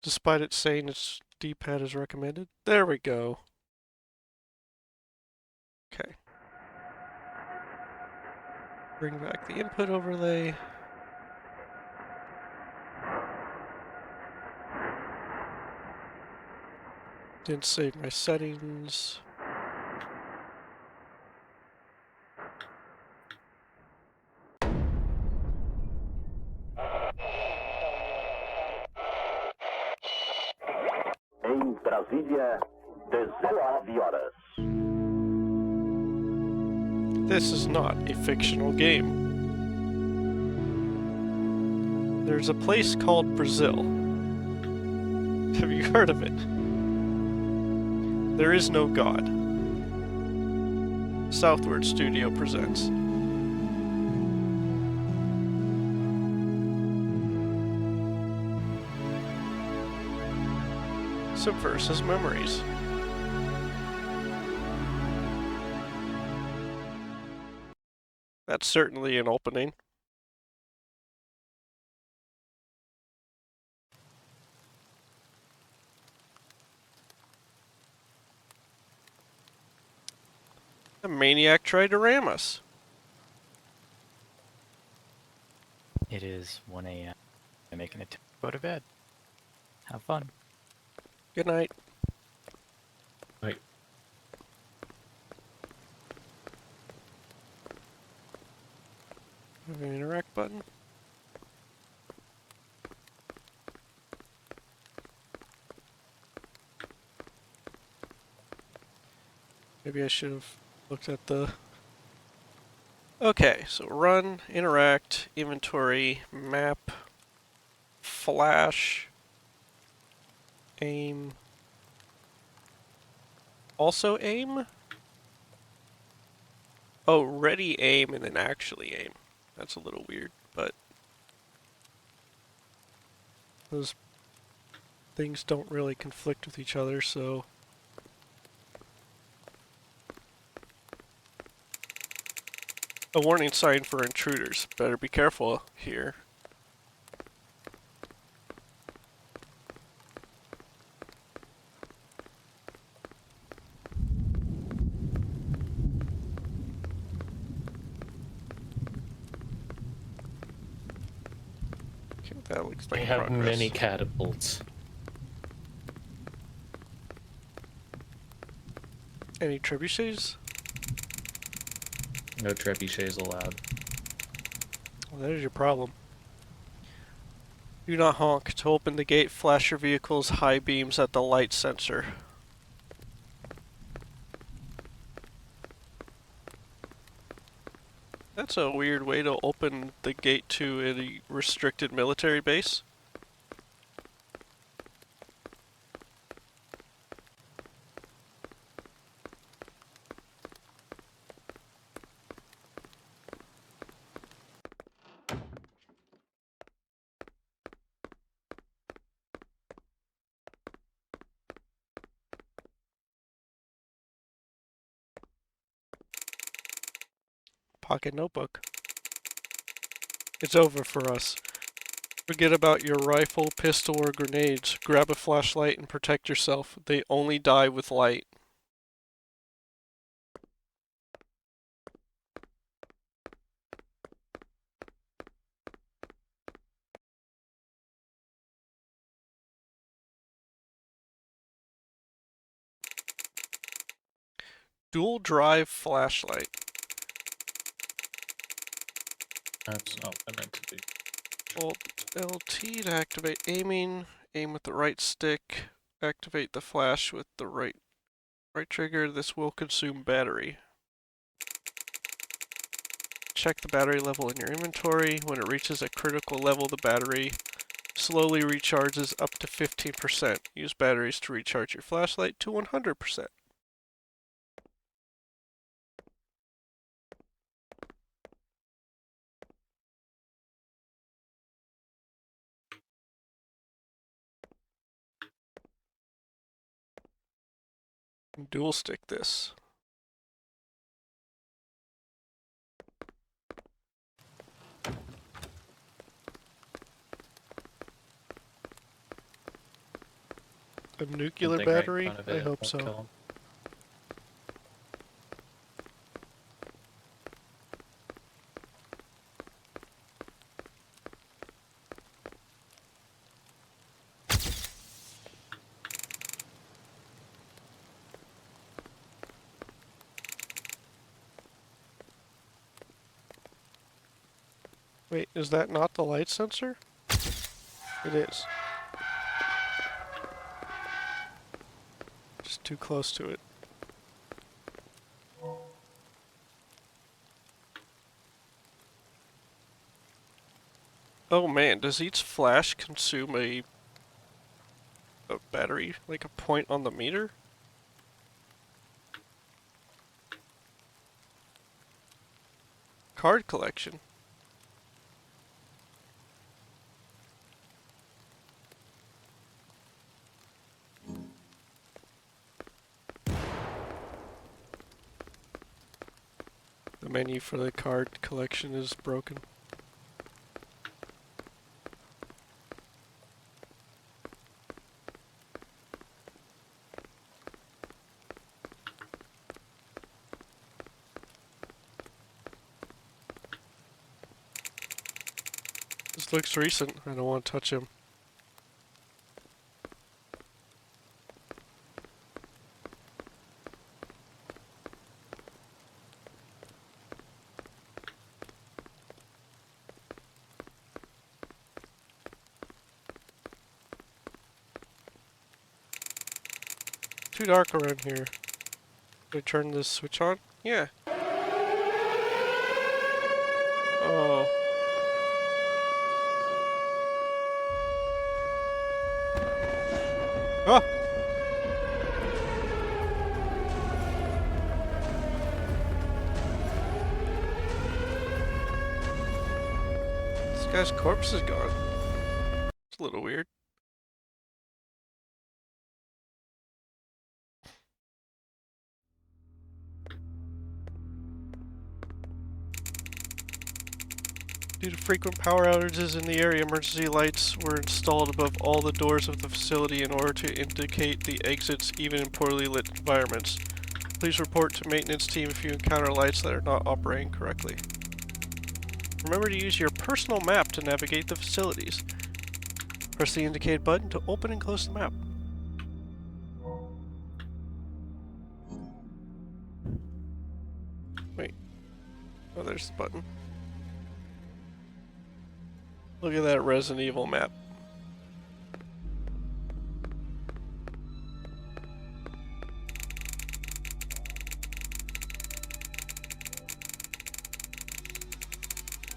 despite it saying its D-pad is recommended. There we go. Okay. Bring back the input overlay. Didn't save my settings. Em Brasília, 19 horas. This is not a fictional game. There's a place called Brazil. Have you heard of it? There is no God. Southward Studio presents. Subversive Memories. That's certainly an opening. The maniac tried to ram us. It is 1 a.m. I'm making it to go to bed. Have fun. Good night. Right. Have an interact button. Maybe I should have looked at the... Okay, so run, interact, inventory, map, flash, aim. Also aim? Oh, ready aim and then actually aim. That's a little weird, but those things don't really conflict with each other, so... A warning sign for intruders. Better be careful here. Okay, that looks I like have progress. many catapults. Any trebuchets? No trebuchets allowed. Well, there's your problem. Do not honk. To open the gate, flash your vehicle's high beams at the light sensor. That's a weird way to open the gate to a restricted military base. Pocket notebook. It's over for us. Forget about your rifle, pistol, or grenades. Grab a flashlight and protect yourself. They only die with light. Dual drive flashlight. That's not what I meant to do. Hold LT to activate aiming. Aim with the right stick. Activate the flash with the right trigger. This will consume battery. Check the battery level in your inventory. When it reaches a critical level, the battery slowly recharges up to 15%. Use batteries to recharge your flashlight to 100%. Dual stick this. A nuclear Something right in battery? front of I it hope won't so. kill him. Wait, is that not the light sensor? It is. Just too close to it. Oh man, does each flash consume a battery, like a point on the meter? Card collection. The menu for the card collection is broken. This looks recent. I don't want to touch him. Too dark around here. Did I turn this switch on? Yeah. Oh. Ah! This guy's corpse is gone. It's a little weird. Due to frequent power outages in the area, emergency lights were installed above all the doors of the facility in order to indicate the exits even in poorly lit environments. Please report to maintenance team if you encounter lights that are not operating correctly. Remember to use your personal map to navigate the facilities. Press the indicate button to open and close the map. Wait. Oh, there's the button. Look at that Resident Evil map.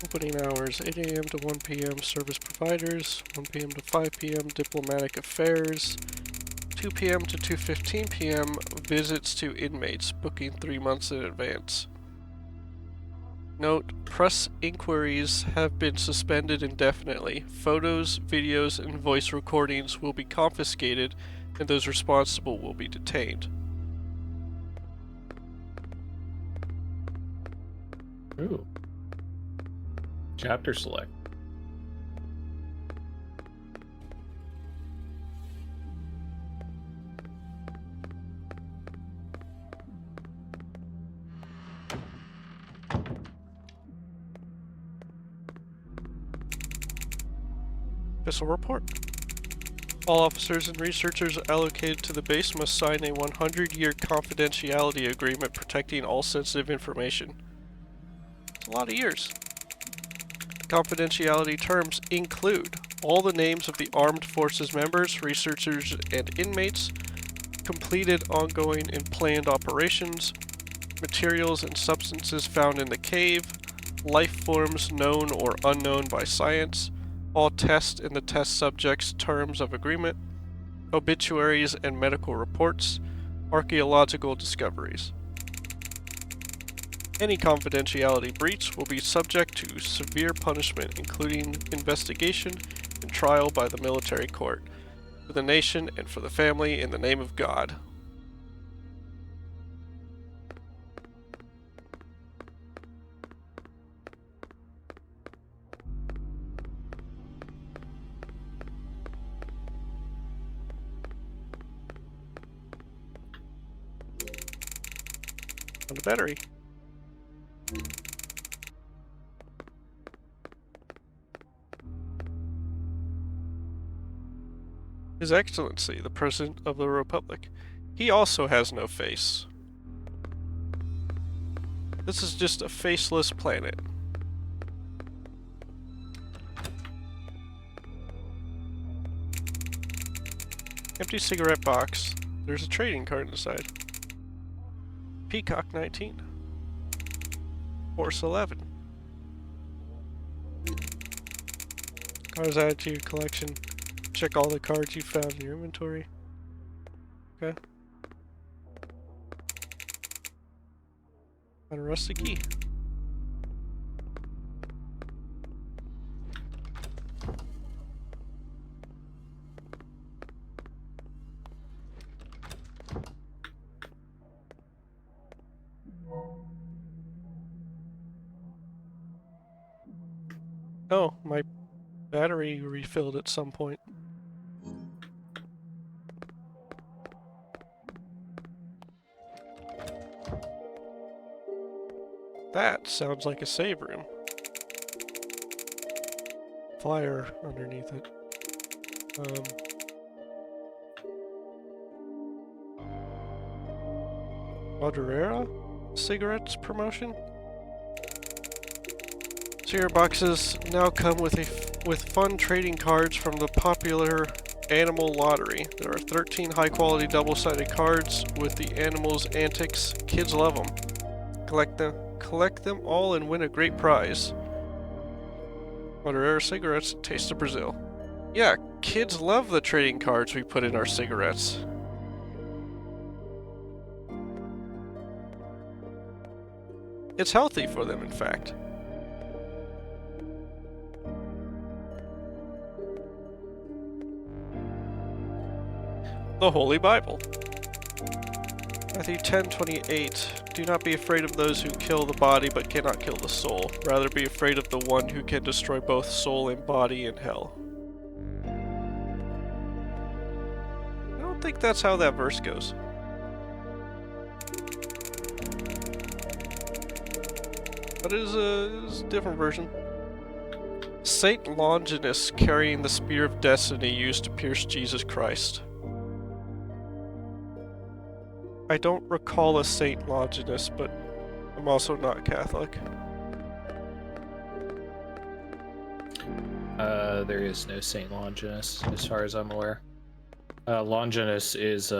Opening hours 8 a.m. to 1 p.m. Service providers, 1 p.m. to 5 p.m. Diplomatic affairs, 2 p.m. to 2:15 p.m. Visits to inmates, booking 3 months in advance. Note, press inquiries have been suspended indefinitely. Photos, videos, and voice recordings will be confiscated, and those responsible will be detained. Ooh. Chapter select. Official report. All officers and researchers allocated to the base must sign a 100-year confidentiality agreement protecting all sensitive information. It's a lot of years. Confidentiality terms include all the names of the armed forces members, researchers, and inmates, completed, ongoing, and planned operations, materials and substances found in the cave, life forms known or unknown by science, all test and the test subjects' terms of agreement, obituaries and medical reports, archaeological discoveries. Any confidentiality breach will be subject to severe punishment, including investigation and trial by the military court, for the nation and for the family in the name of God. On the battery. His Excellency, the President of the Republic. He also has no face. This is just a faceless planet. Empty cigarette box. There's a trading card inside. Peacock 19. Horse 11. Cards added to your collection. Check all the cards you found in your inventory. Okay. Found a rusty key. Oh, my battery refilled at some point. That sounds like a save room. Flyer underneath it. Madureira? Cigarettes promotion? Cigarette boxes now come with fun trading cards from the popular Animal Lottery. There are 13 high-quality double-sided cards with the animals' antics. Kids love them. Collect them all and win a great prize. Madureira cigarettes, taste of Brazil. Yeah, kids love the trading cards we put in our cigarettes. It's healthy for them, in fact. The Holy Bible. Matthew 10:28. Do not be afraid of those who kill the body but cannot kill the soul. Rather be afraid of the one who can destroy both soul and body in hell. I don't think that's how that verse goes. But it is a different version. Saint Longinus carrying the spear of destiny used to pierce Jesus Christ. I don't recall a Saint Longinus, but I'm also not Catholic. There is no Saint Longinus, as far as I'm aware. Longinus is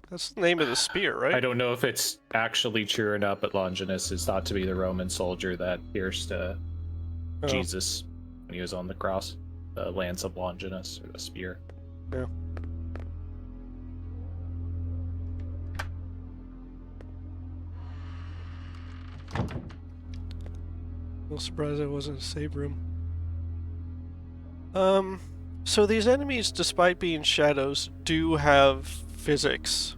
That's the name of the spear, right? I don't know if it's actually true or not, but Longinus is thought to be the Roman soldier that pierced Jesus when he was on the cross. The lance of Longinus, or the spear. Yeah. No surprise I wasn't a save room. So these enemies, despite being shadows, do have physics.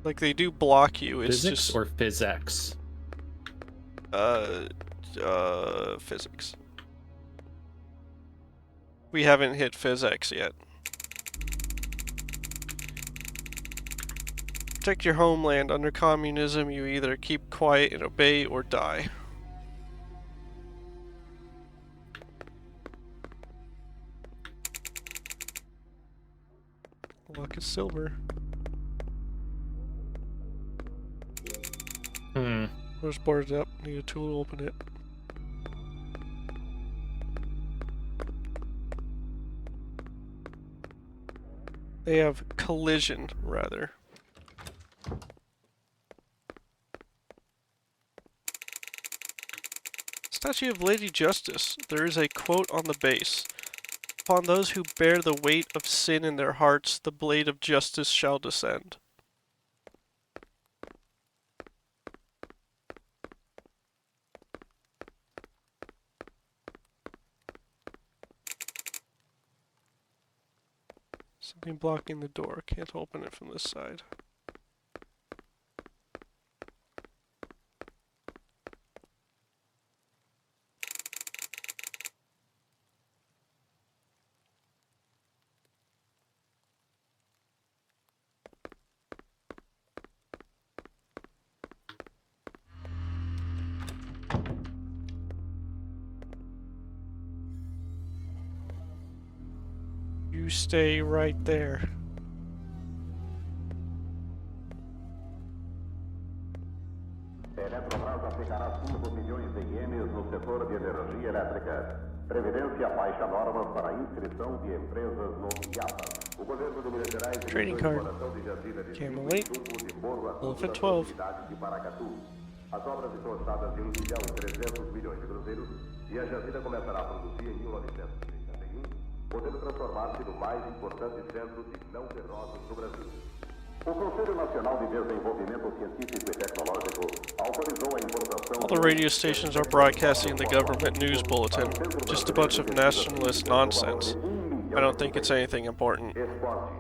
Like, they do block you. It's Physics just or physics? Physics. We haven't hit physics yet. Protect your homeland. Under communism, you either keep quiet and obey or die. Lock is silver. Door's boarded up. Need a tool to open it. They have collision, rather. Statue of Lady Justice. There is a quote on the base. Upon those who bear the weight of sin in their hearts, the blade of justice shall descend. Something blocking the door. Can't open it from this side. You stay right there. Eletrobras aplicará 5 milhões de ienes no setor de energia elétrica. Previdência baixa normas para inscrição de empresas no IATA. O governo de Minas Gerais Trading iniciou a card. exploração de jazida de Camel zinco e 8. chumbo de Morro Azul Elephant nas 12. proximidades de Paracatu. As obras estão orçadas em 1.300.000.000 de cruzeiros e a jazida começará a produzir em 1961, podendo transformar-se no mais importante centro de não ferrosos do Brasil. O Conselho Nacional de Desenvolvimento Científico e Tecnológico autorizou a importação... All the radio stations are broadcasting the government news bulletin. Just a bunch of nationalist nonsense. I don't think it's anything important. Esporte.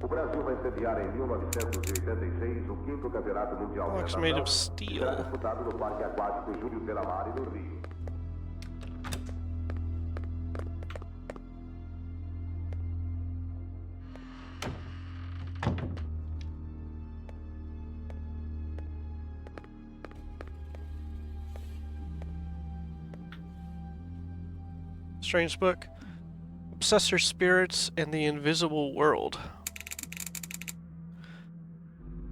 O Brasil vai sediar em 1986 o 5º Campeonato Mundial de Looks Natação, made of que será steel. disputado no Parque Aquático Júlio de la Mare, no Rio. Strange book. Obsessor spirits and the invisible world.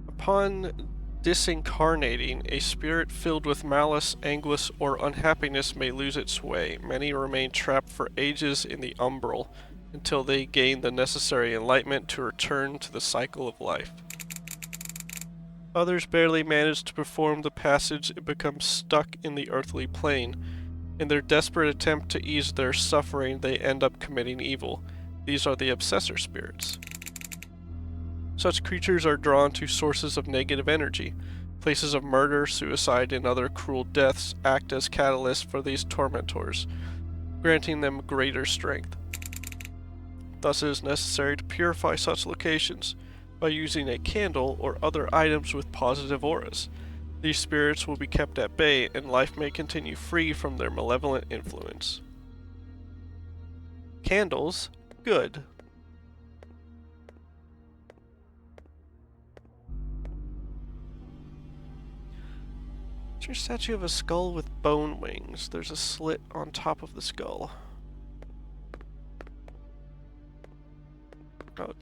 Upon disincarnating, a spirit filled with malice, anguish, or unhappiness may lose its way. Many remain trapped for ages in the umbral until they gain the necessary enlightenment to return to the cycle of life. Others barely manage to perform the passage and become stuck in the earthly plane. In their desperate attempt to ease their suffering, they end up committing evil. These are the obsessor spirits. Such creatures are drawn to sources of negative energy. Places of murder, suicide, and other cruel deaths act as catalysts for these tormentors, granting them greater strength. Thus it is necessary to purify such locations by using a candle or other items with positive auras. These spirits will be kept at bay, and life may continue free from their malevolent influence. Candles? Good. It's your statue of a skull with bone wings. There's a slit on top of the skull. Oh.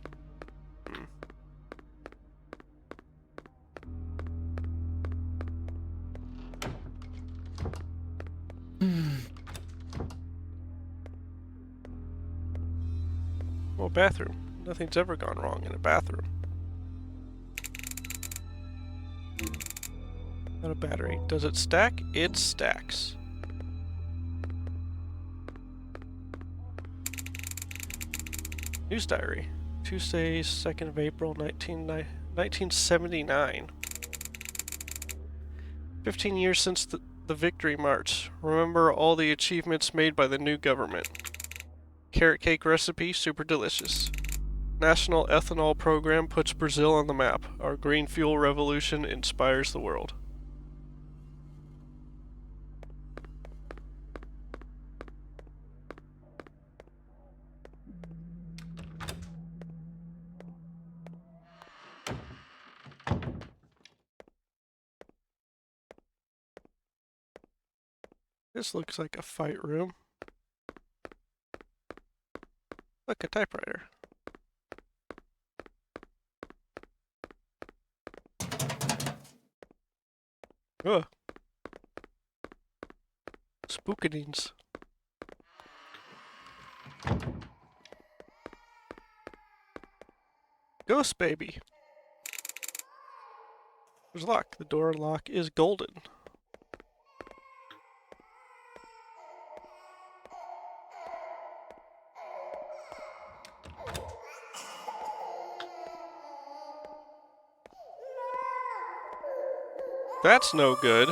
Well, bathroom. Nothing's ever gone wrong in a bathroom. Not a battery. Does it stack? It stacks. News diary. Tuesday, 2nd of April, 1979. 15 years since the Victory March. Remember all the achievements made by the new government. Carrot cake recipe, super delicious. National ethanol program puts Brazil on the map. Our green fuel revolution inspires the world. This looks like a fight room. Look, a typewriter. Ugh. Spookadings. Ghost baby. There's a lock. The door lock is golden. That's no good.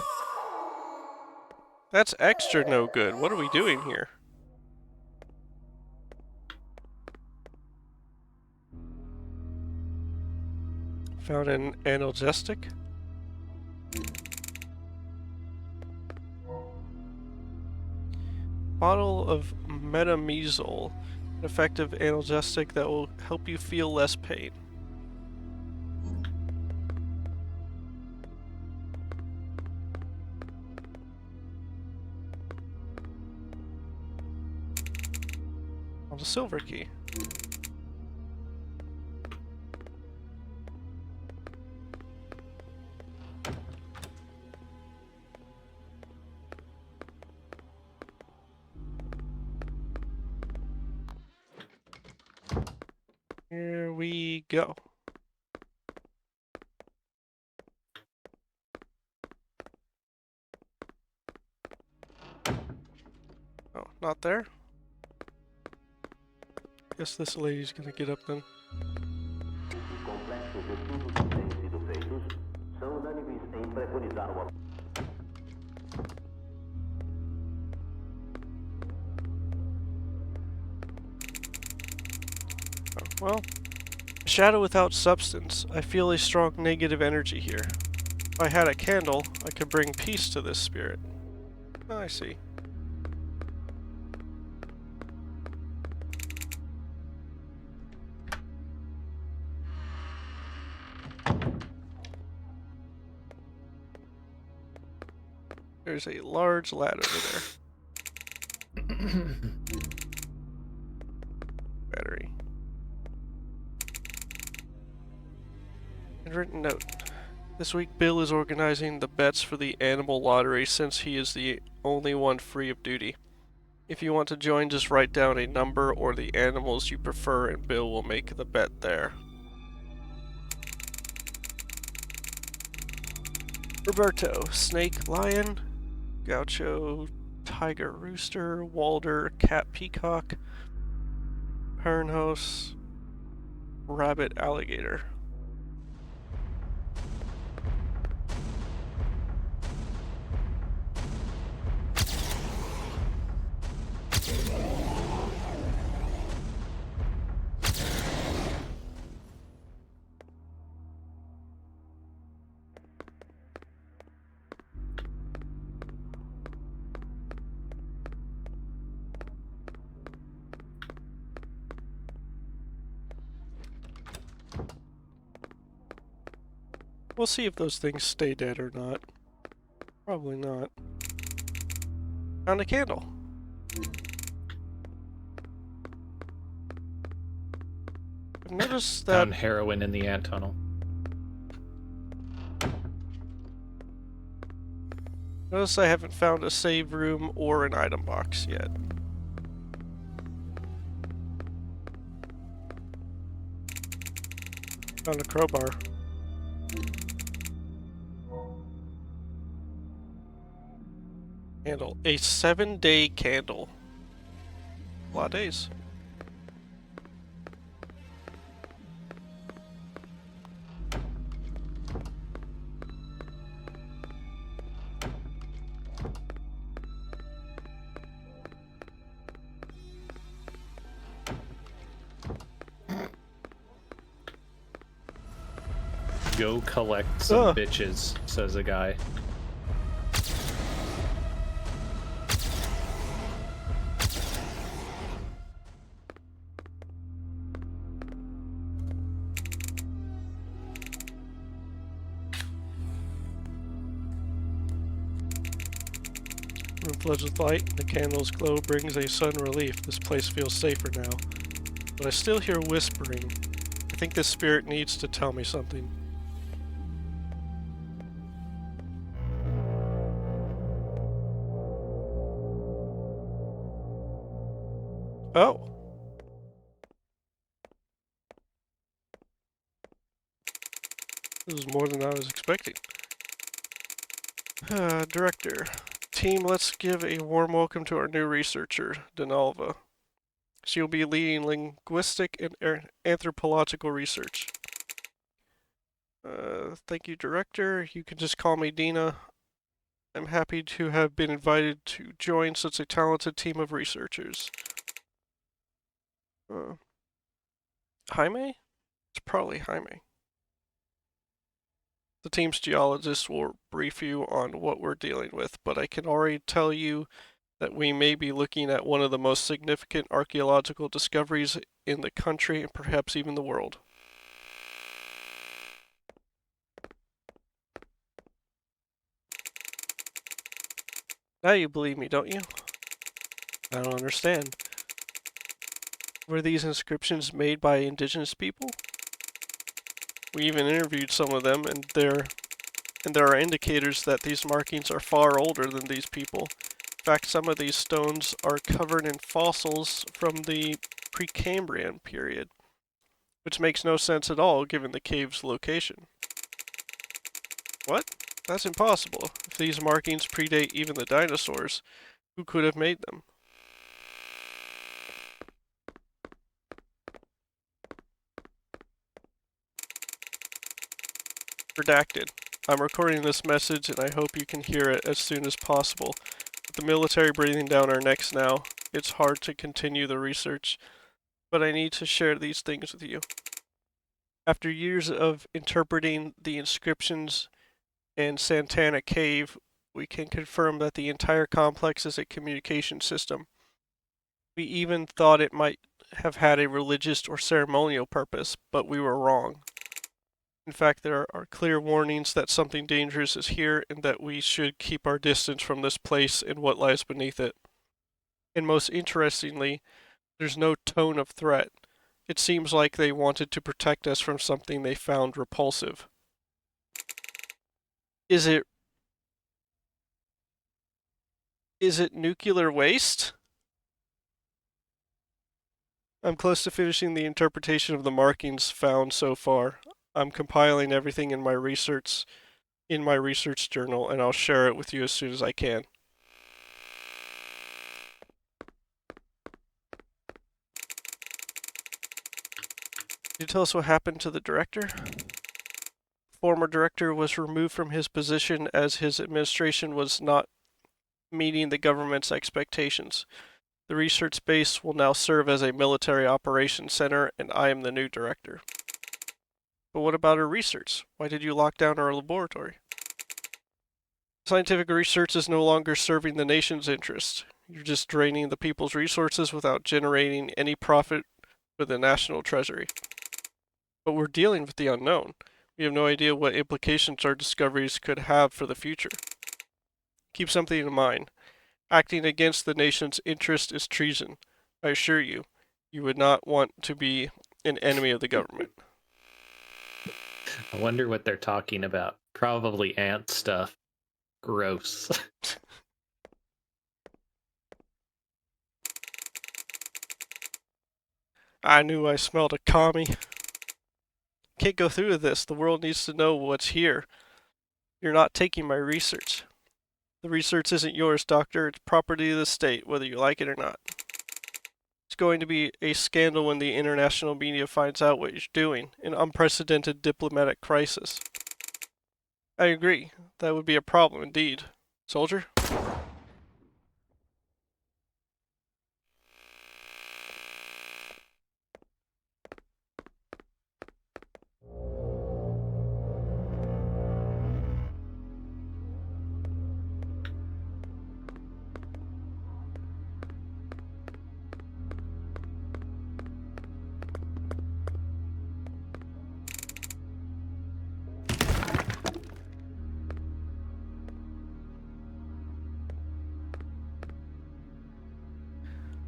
That's extra no good. What are we doing here? Found an analgesic. Bottle of metamizole, an effective analgesic that will help you feel less pain. the silver key. Here we go. Oh, not there? Guess this lady's gonna get up then. Os complexos estudos que têm sido feitos são unânimes em preconizar o Oh, well, a shadow without substance. I feel a strong negative energy here. If I had a candle, I could bring peace to this spirit. Oh, I see. There's a large ladder over there. Battery. Handwritten note. This week Bill is organizing the bets for the animal lottery since he is the only one free of duty. If you want to join, just write down a number or the animals you prefer and Bill will make the bet there. Roberto, snake, lion, gaucho, tiger, rooster, walder, cat, peacock, hernhouse, rabbit, alligator. We'll see if those things stay dead or not. Probably not. Found a candle. I've noticed that... Found heroin in the ant tunnel. Notice I haven't found a save room or an item box yet. Found a crowbar. Candle. A 7-day candle. A lot of days. Go collect some bitches, says a guy. Room floods with light. The candle's glow brings a sudden relief. This place feels safer now. But I still hear whispering. I think this spirit needs to tell me something. Oh. This is more than I was expecting. Director. Team, let's give a warm welcome to our new researcher, Denalva. She'll be leading linguistic and anthropological research. Thank you, Director. You can just call me Dina. I'm happy to have been invited to join such a talented team of researchers. Jaime? It's probably Jaime. The team's geologist will brief you on what we're dealing with, but I can already tell you that we may be looking at one of the most significant archaeological discoveries in the country and perhaps even the world. Now you believe me, don't you? I don't understand. Were these inscriptions made by indigenous people? We even interviewed some of them, and there are indicators that these markings are far older than these people. In fact, some of these stones are covered in fossils from the Precambrian period, which makes no sense at all given the cave's location. What? That's impossible. If these markings predate even the dinosaurs, who could have made them? Redacted. I'm recording this message and I hope you can hear it as soon as possible. With the military breathing down our necks now, it's hard to continue the research, but I need to share these things with you. After years of interpreting the inscriptions in Santana Cave, we can confirm that the entire complex is a communication system. We even thought it might have had a religious or ceremonial purpose, but we were wrong. In fact, there are clear warnings that something dangerous is here and that we should keep our distance from this place and what lies beneath it. And most interestingly, there's no tone of threat. It seems like they wanted to protect us from something they found repulsive. Is it nuclear waste? I'm close to finishing the interpretation of the markings found so far. I'm compiling everything in my research journal, and I'll share it with you as soon as I can. Can you tell us what happened to the director? Former director was removed from his position as his administration was not meeting the government's expectations. The research base will now serve as a military operations center, and I am the new director. But what about our research? Why did you lock down our laboratory? Scientific research is no longer serving the nation's interests. You're just draining the people's resources without generating any profit for the national treasury. But we're dealing with the unknown. We have no idea what implications our discoveries could have for the future. Keep something in mind. Acting against the nation's interest is treason. I assure you, you would not want to be an enemy of the government. I wonder what they're talking about. Probably ant stuff. Gross. I knew I smelled a commie. Can't go through with this. The world needs to know what's here. You're not taking my research. The research isn't yours, Doctor. It's property of the state, whether you like it or not. It's going to be a scandal when the international media finds out what you're doing. An unprecedented diplomatic crisis. I agree. That would be a problem indeed. Soldier?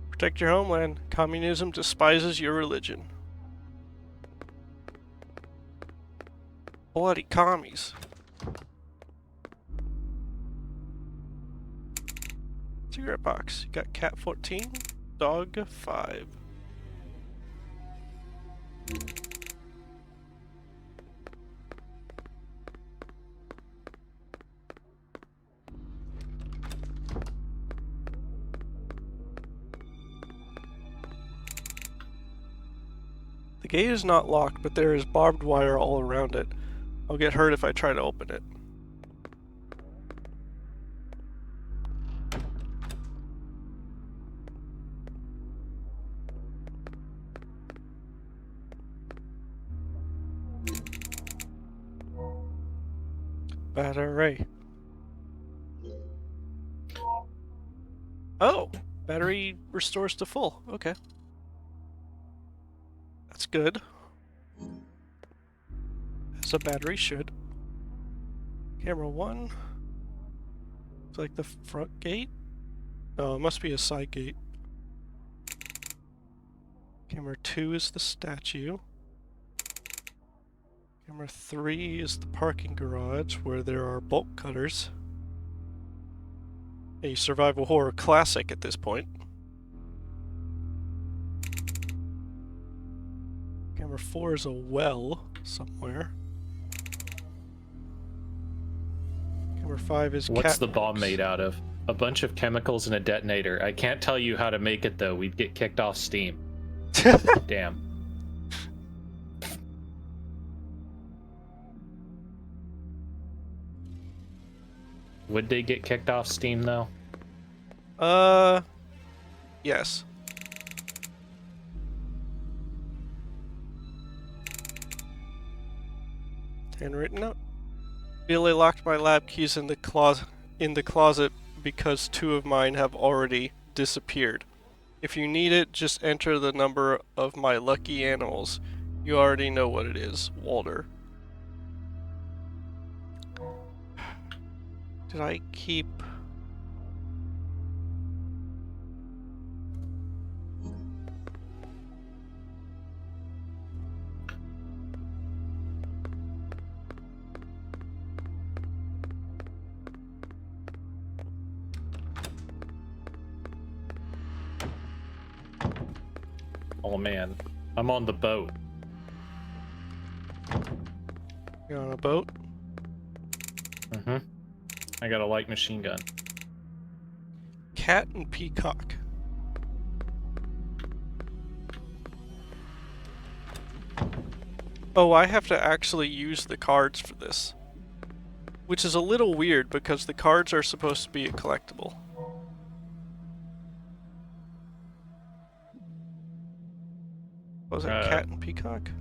Protect your homeland. Communism despises your religion. Bloody commies. Cigarette box. You got cat 14, dog 5. The gate is not locked, but there is barbed wire all around it. I'll get hurt if I try to open it. Battery. Oh! Battery restores to full. Okay. That's good. As a battery should. Camera 1. It's like the front gate? No, it must be a side gate. Camera 2 is the statue. Camera 3 is the parking garage where there are bolt cutters. A survival horror classic at this point. Camera 4 is a well somewhere. Camera 5 is What's cat the bomb box. made out of? A bunch of chemicals and a detonator. I can't tell you how to make it though. We'd get kicked off Steam. Damn. Would they get kicked off Steam though? Yes. Handwritten note. Billy locked my lab keys in the closet because 2 of mine have already disappeared. If you need it, just enter the number of my lucky animals. You already know what it is, Walter. Did I keep... Oh man. I'm on the boat. You're on a boat? Mm-hmm. I got a light machine gun. Cat and peacock. Oh, I have to actually use the cards for this. Which is a little weird because the cards are supposed to be a collectible. Was it cat and peacock?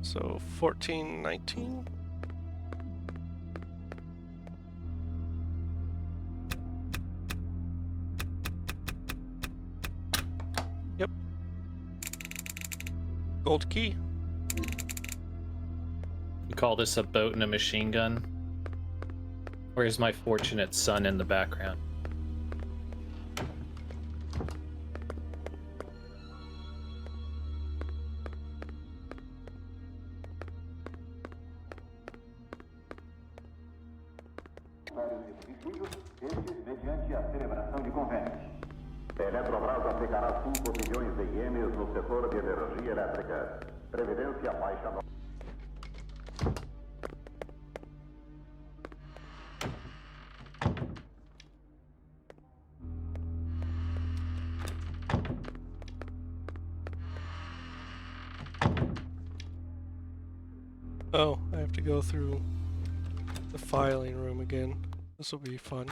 So 14, 19? Yep. Gold key. You call this a boat and a machine gun? Where's my fortunate son in the background? Mediante a celebração de convênios. Eletrobras aplicará 5 bilhões de ienes no setor de energia elétrica. Previdência baixa. Oh, I have to go through the filing room again. This will be fun.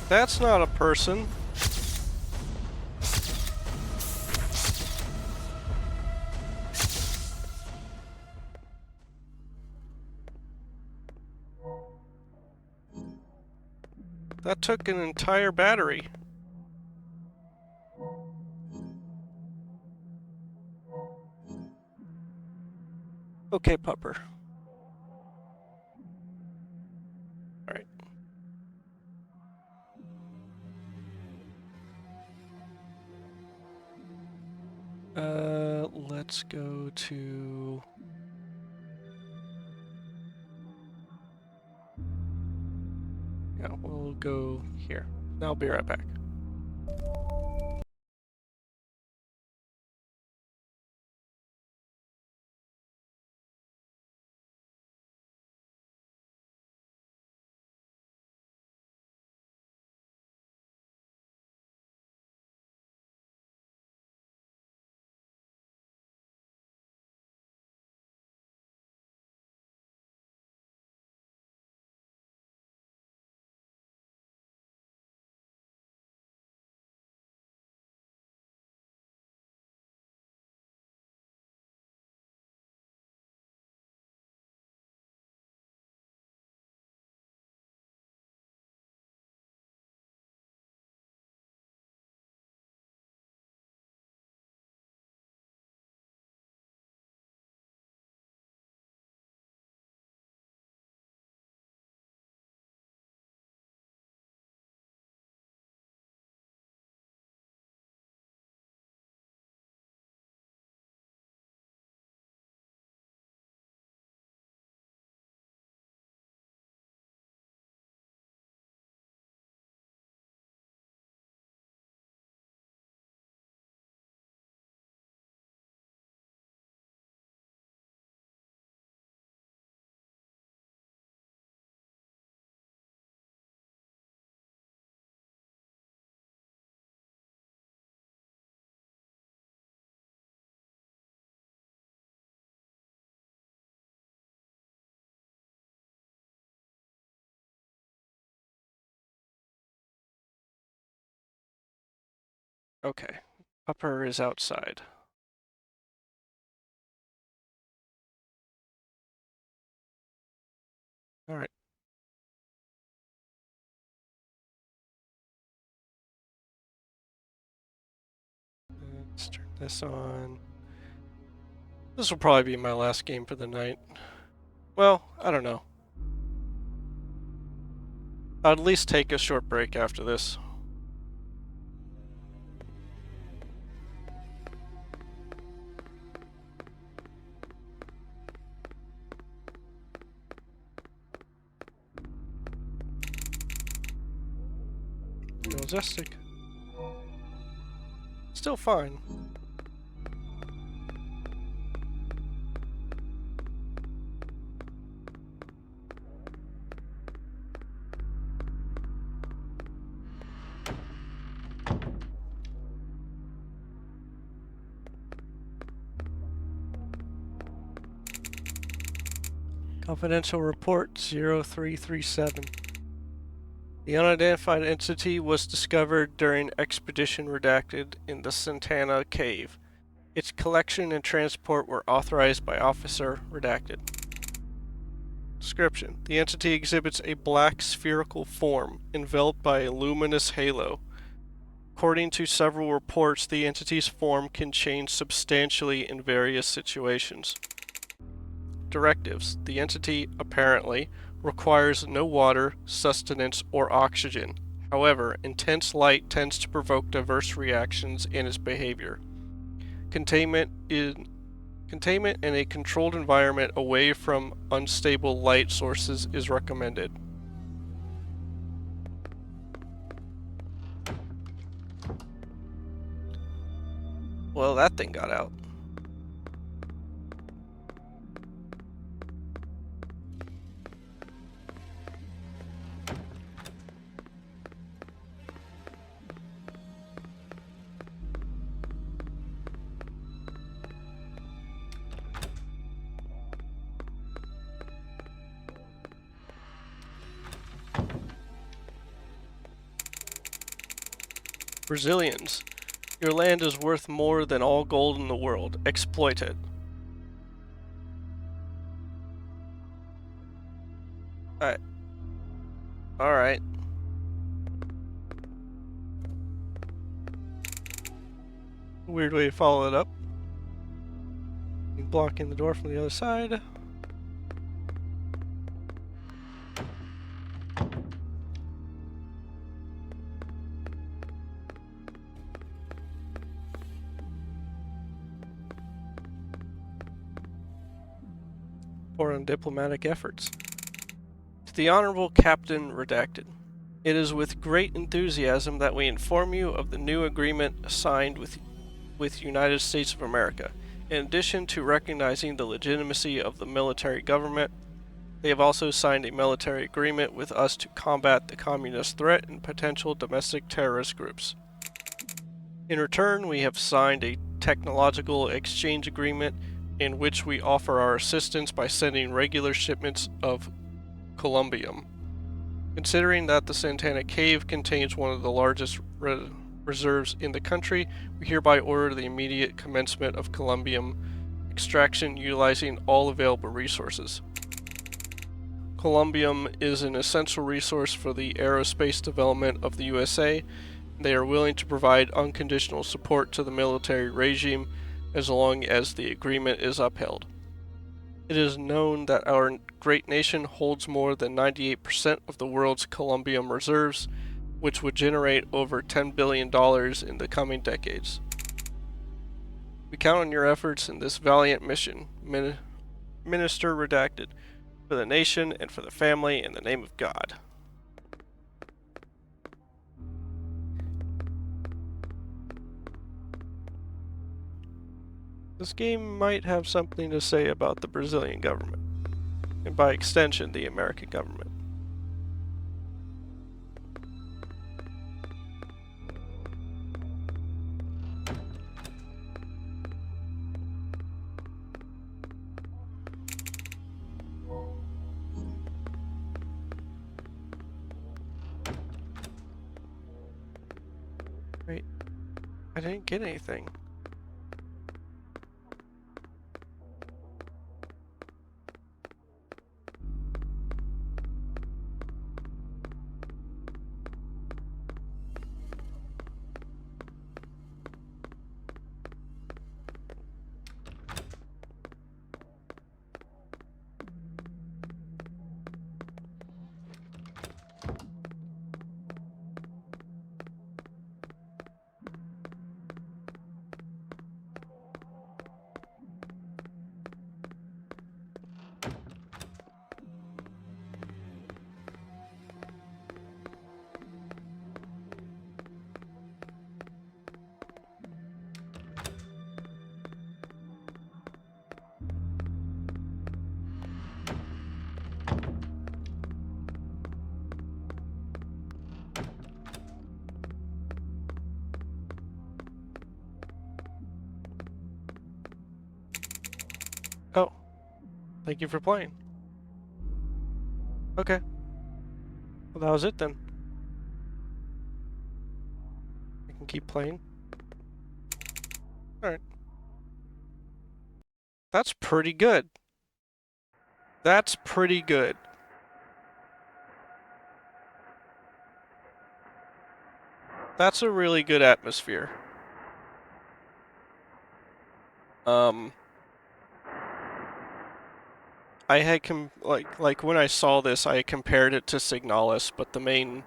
That's not a person. That took an entire battery. Okay, pupper. Alright. Let's go to... Yeah, we'll go here. I'll be right back. Okay. Upper is outside. Alright. Let's turn this on. This will probably be my last game for the night. Well, I don't know. I'll at least take a short break after this. Majestic. Still fine. Confidential report 0337. The unidentified entity was discovered during Expedition Redacted in the Santana Cave. Its collection and transport were authorized by Officer Redacted. Description: the entity exhibits a black spherical form enveloped by a luminous halo. According to several reports, the entity's form can change substantially in various situations. Directives: the entity, apparently, requires no water, sustenance, or oxygen. However, intense light tends to provoke diverse reactions in its behavior. Containment in a controlled environment away from unstable light sources is recommended. Well, that thing got out. Brazilians, your land is worth more than all gold in the world. Exploit it. Alright. Weird way to follow it up. Blocking the door from the other side. Or on diplomatic efforts. To the Honorable Captain Redacted, it is with great enthusiasm that we inform you of the new agreement signed with United States of America. In addition to recognizing the legitimacy of the military government, they have also signed a military agreement with us to combat the communist threat and potential domestic terrorist groups. In return, we have signed a technological exchange agreement in which we offer our assistance by sending regular shipments of columbium. Considering that the Santana Cave contains one of the largest reserves in the country, we hereby order the immediate commencement of columbium extraction utilizing all available resources. Columbium is an essential resource for the aerospace development of the USA. They are willing to provide unconditional support to the military regime as long as the agreement is upheld. It is known that our great nation holds more than 98% of the world's columbium reserves, which would generate over $10 billion in the coming decades. We count on your efforts in this valiant mission, Minister Redacted, for the nation and for the family in the name of God. This game might have something to say about the Brazilian government, and by extension, the American government. Great. I didn't get anything. Oh, thank you for playing. Okay. Well, that was it then. I can keep playing. Alright. That's pretty good. That's pretty good. That's a really good atmosphere. I had like when I saw this, I compared it to Signalis, but the main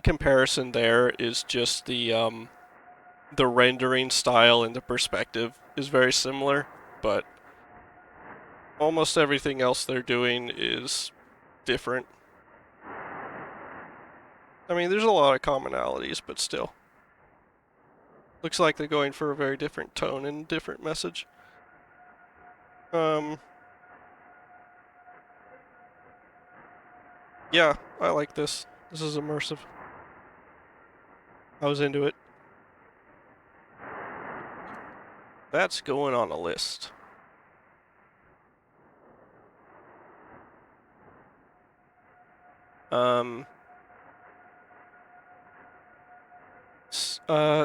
comparison there is just the rendering style and the perspective is very similar, but almost everything else they're doing is different. I mean, there's a lot of commonalities, but still. Looks like they're going for a very different tone and different message. Yeah, I like this. This is immersive. I was into it. That's going on a list.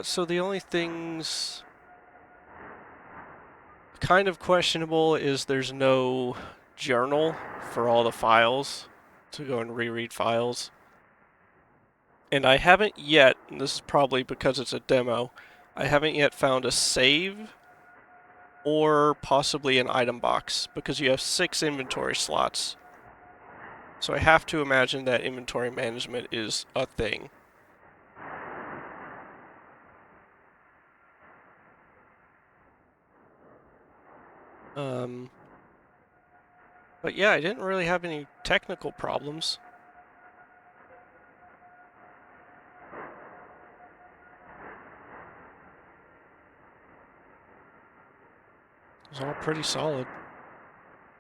So the only things kind of questionable is there's no journal for all the files to go and reread files. And I haven't yet, and this is probably because it's a demo, I haven't yet found a save or possibly an item box because you have 6 inventory slots. So I have to imagine that inventory management is a thing. But yeah, I didn't really have any technical problems. It was all pretty solid.